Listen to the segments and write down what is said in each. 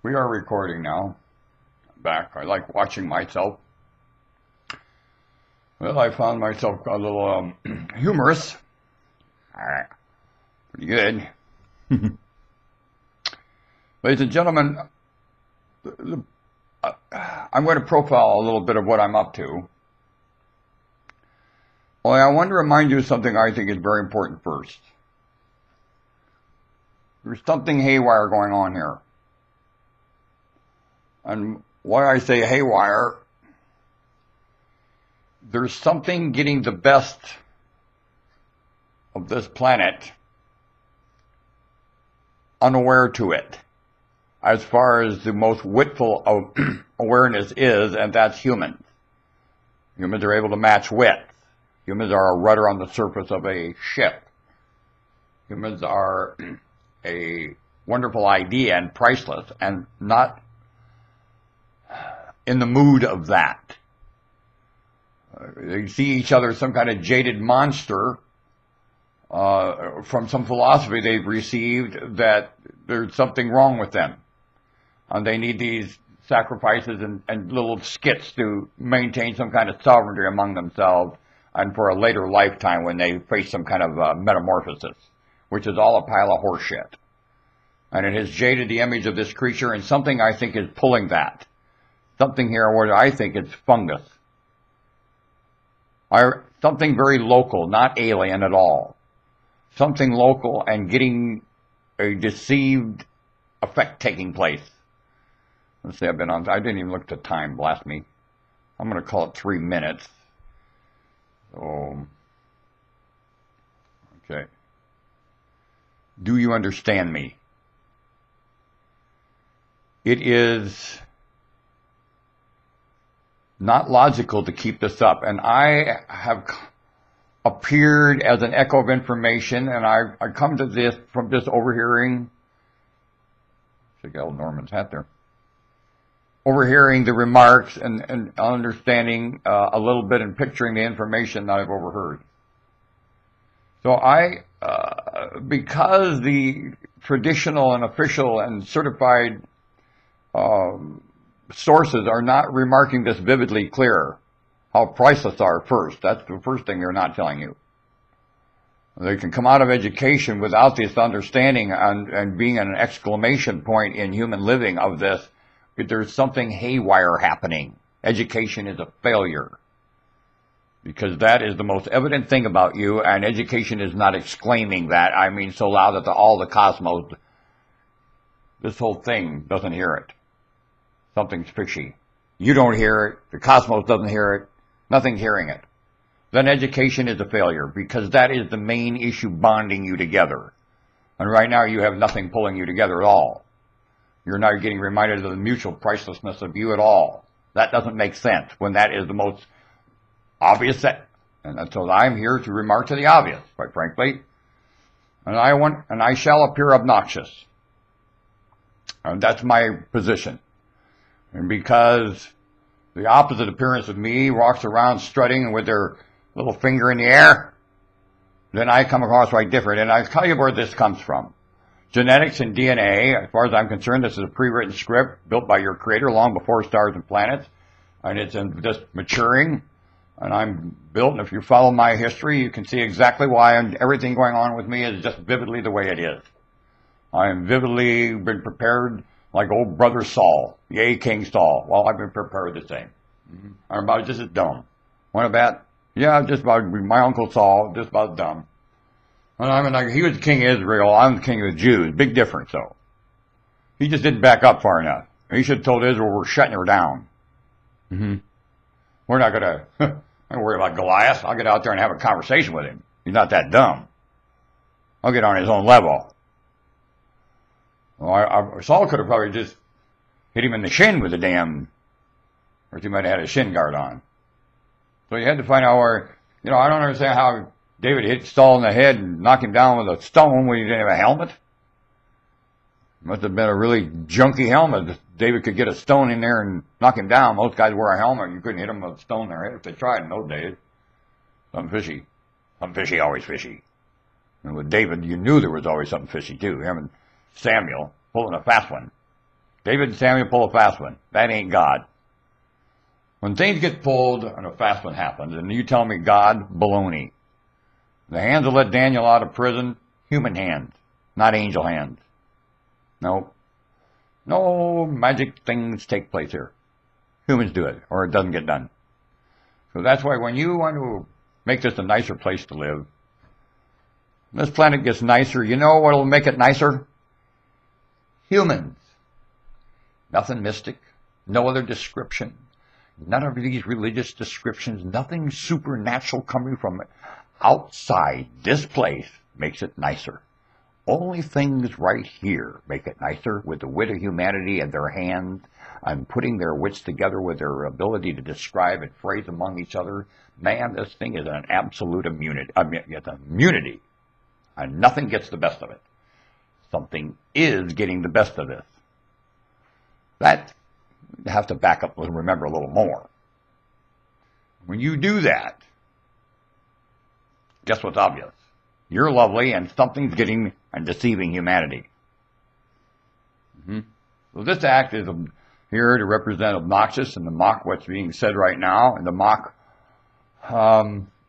We are recording now. I'm back. I like watching myself. Well, I found myself a little humorous. All right. Pretty good. Ladies and gentlemen, I'm going to profile a little bit of what I'm up to. Only I want to remind you of something I think is very important first. There's something haywire going on here. And why I say haywire, there's something getting the best of this planet unaware to it, as far as the most witful awareness is, and that's humans. Humans are able to match wit. Humans are a rudder on the surface of a ship. Humans are a wonderful idea and priceless, and not in the mood of that. They see each other as some kind of jaded monster from some philosophy they've received that there's something wrong with them. And they need these sacrifices and little skits to maintain some kind of sovereignty among themselves and for a later lifetime when they face some kind of metamorphosis, which is all a pile of horseshit. And it has jaded the image of this creature, and something I think is pulling that. Something here where I think it's fungus. Something very local, not alien at all. Something local and getting a deceived effect taking place. Let's see, I didn't even look at the time, blast me. I'm going to call it 3 minutes. So, okay. Do you understand me? It is not logical to keep this up. And I have appeared as an echo of information, and I come to this from just overhearing, should get old Norman's hat there, overhearing the remarks and understanding a little bit and picturing the information that I've overheard. So because the traditional and official and certified sources are not remarking this vividly clear, how priceless are first. That's the first thing they're not telling you. They can come out of education without this understanding and being an exclamation point in human living of this. There's something haywire happening. Education is a failure. Because that is the most evident thing about you, and education is not exclaiming that. I mean so loud that all the cosmos, this whole thing doesn't hear it. Something's fishy. You don't hear it. The cosmos doesn't hear it. Nothing's hearing it. Then education is a failure, because that is the main issue bonding you together. And right now you have nothing pulling you together at all. You're not getting reminded of the mutual pricelessness of you at all. That doesn't make sense when that is the most obvious. And so I'm here to remark to the obvious, quite frankly. And I shall appear obnoxious. And that's my position. And because the opposite appearance of me walks around strutting with their little finger in the air, then I come across right different. And I'll tell you where this comes from. Genetics and DNA, as far as I'm concerned, this is a pre-written script built by your creator long before stars and planets. And it's just maturing. And I'm built, and if you follow my history, you can see exactly why everything going on with me is just vividly the way it is. I am vividly been prepared like old brother Saul, yea, King Saul. Well, I've been prepared the same. I'm about just as dumb. Want to bet? Yeah, just about my Uncle Saul, just about dumb. And he was the king of Israel, I'm the king of the Jews. Big difference, though. He just didn't back up far enough. He should have told Israel we're shutting her down. We're not going to, I don't worry about Goliath. I'll get out there and have a conversation with him. He's not that dumb. I'll get on his own level. Well, Saul could have probably just hit him in the shin with a damn, or he might have had a shin guard on. So you had to find out where, I don't understand how David hit Saul in the head and knocked him down with a stone when he didn't have a helmet. Must have been a really junky helmet. If David could get a stone in there and knock him down. Most guys wear a helmet. You couldn't hit them with a stone in their head if they tried in those days. Something fishy. Something fishy, always fishy. And with David, you knew there was always something fishy too. Him and Samuel pulling a fast one. David and Samuel pull a fast one. That ain't God. When things get pulled and a fast one happens, and you tell me God, baloney. The hands that let Daniel out of prison, human hands, not angel hands. No. No magic things take place here. Humans do it, or it doesn't get done. So that's why when you want to make this a nicer place to live, this planet gets nicer. You know what will make it nicer? Humans. Nothing mystic. No other description. None of these religious descriptions. Nothing supernatural coming from outside this place makes it nicer. Only things right here make it nicer, with the wit of humanity in their hands and putting their wits together with their ability to describe and phrase among each other. Man, this thing is an absolute immunity. It's an immunity. And nothing gets the best of it. Something is getting the best of this. That, you have to back up and remember a little more. When you do that, guess what's obvious? You're lovely and something's getting and deceiving humanity. So this act is here to represent obnoxious and to mock what's being said right now, and to mock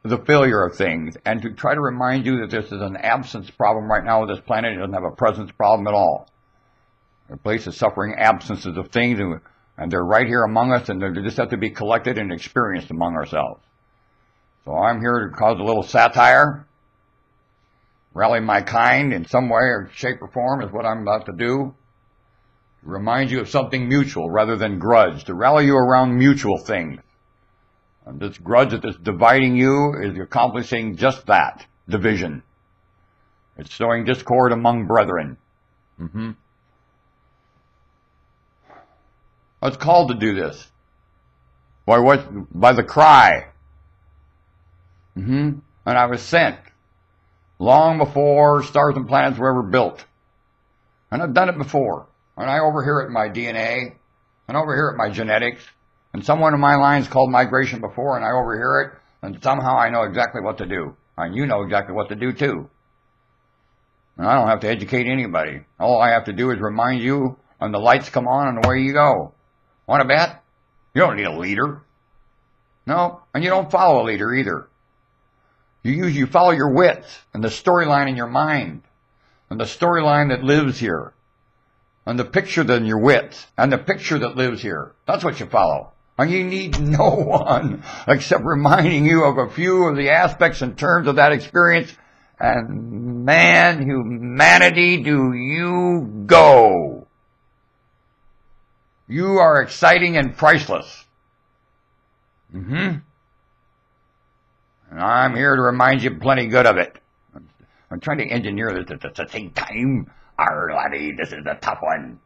the failure of things, and to try to remind you that this is an absence problem right now with this planet. It doesn't have a presence problem at all. The place is suffering absences of things, and they're right here among us, and they just have to be collected and experienced among ourselves. So I'm here to cause a little satire, rally my kind in some way or shape or form is what I'm about to do. To remind you of something mutual rather than grudge, to rally you around mutual things. And this grudge that's dividing you is accomplishing just that, division. It's sowing discord among brethren. I was called to do this. By the cry. And I was sent long before stars and planets were ever built. And I've done it before. And I overhear it in my DNA, and overhear it in my genetics. And someone in my line's called migration before, and I overhear it, and somehow I know exactly what to do. And you know exactly what to do, too. And I don't have to educate anybody. All I have to do is remind you, and the lights come on, and away you go. Want to bet? You don't need a leader. No, and you don't follow a leader either. You follow your wits, and the storyline in your mind, and the storyline that lives here, and the picture that in your wits, and the picture that lives here. That's what you follow. And you need no one except reminding you of a few of the aspects and terms of that experience. And man, humanity, do you go. You are exciting and priceless. And I'm here to remind you plenty good of it. I'm trying to engineer this at the same time. Arr, laddie, this is a tough one.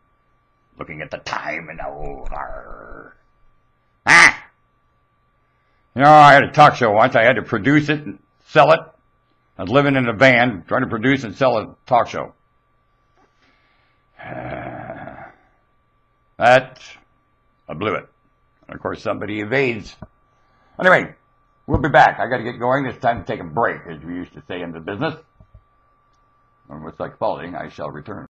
Looking at the time and arr. You know, I had a talk show once. I had to produce it and sell it. I was living in a van trying to produce and sell a talk show. I blew it. And of course, somebody evades. Anyway, we'll be back. I got to get going. It's time to take a break, as we used to say in the business. And with like Spalding, I shall return.